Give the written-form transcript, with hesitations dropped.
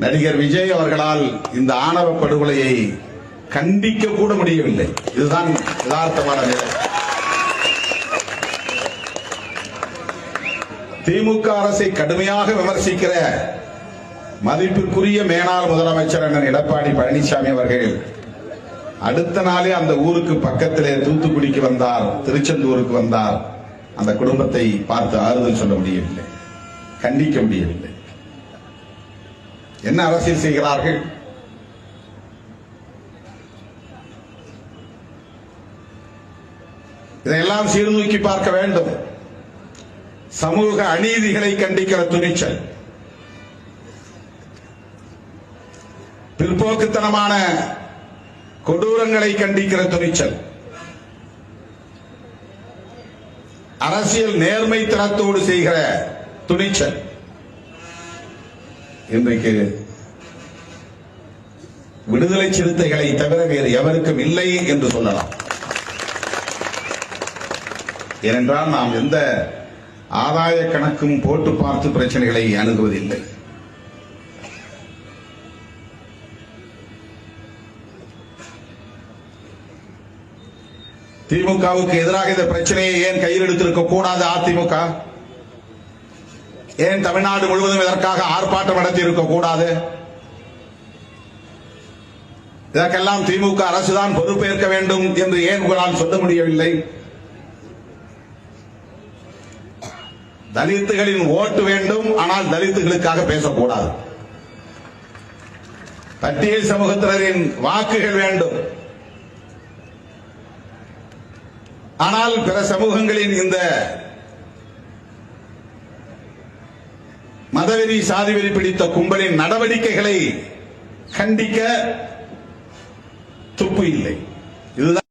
நடிகர் விஜய் அவர்களால் இந்த ஆணவ படுகொலையை கண்டிக்க கூட முடியவில்லை. இதுதான் யதார்த்தமான நிலை. திமுக அரசை கடுமையாக விமர்சிக்கிற மதிப்பிற்குரிய மேனாள் முதலமைச்சர் அண்ணன் எடப்பாடி பழனிசாமி அவர்கள் அடுத்த நாளே அந்த ஊருக்கு பக்கத்திலே தூத்துக்குடிக்கு வந்தார், திருச்செந்தூருக்கு வந்தார். அந்த குடும்பத்தை பார்த்து ஆறுதல் சொல்ல முடியவில்லை, கண்டிக்க முடியவில்லை. என்ன அரசியல் செய்கிறார்கள்? இதையெல்லாம் சீர்தூக்கி பார்க்க வேண்டும். சமூக அநீதிகளை கண்டிக்கிற துணிச்சல், பிற்போக்குத்தனமான கொடூரங்களை கண்டிக்கிற துணிச்சல், அரசியல் நேர்மை தரத்தோடு செய்கிற துணிச்சல் இன்றைக்கு விடுதலை சிறுத்தைகளை தவிர வேறு எவருக்கும் இல்லை என்று சொல்லலாம். ஏனென்றால் நாம் எந்த ஆதாய கணக்கும் போட்டு பார்த்து பிரச்சனைகளை அணுகுவதில்லை. திமுகவுக்கு எதிராக இந்த பிரச்சனையை ஏன் கையில் எடுத்திருக்க கூடாது? அதிமுக ஏன் தமிழ்நாடு முழுவதும் இதற்காக ஆர்ப்பாட்டம் நடத்தி இருக்க கூடாது? இதற்கெல்லாம் திமுக அரசுதான் பொறுப்பேற்க வேண்டும் என்று ஏன் உங்களால் சொல்ல முடியவில்லை? தலித்துகளின் ஓட்டு வேண்டும், ஆனால் தலித்துகளுக்காக பேசக்கூடாது. பட்டியல் சமூகத்தினரின் வாக்குகள் வேண்டும், ஆனால் பிற சமூகங்களின் இந்த மதவெறி சாதிவெறி பிடித்த கும்பலின் நடவடிக்கைகளை கண்டிக்க துப்பு இல்லை. இதுதான்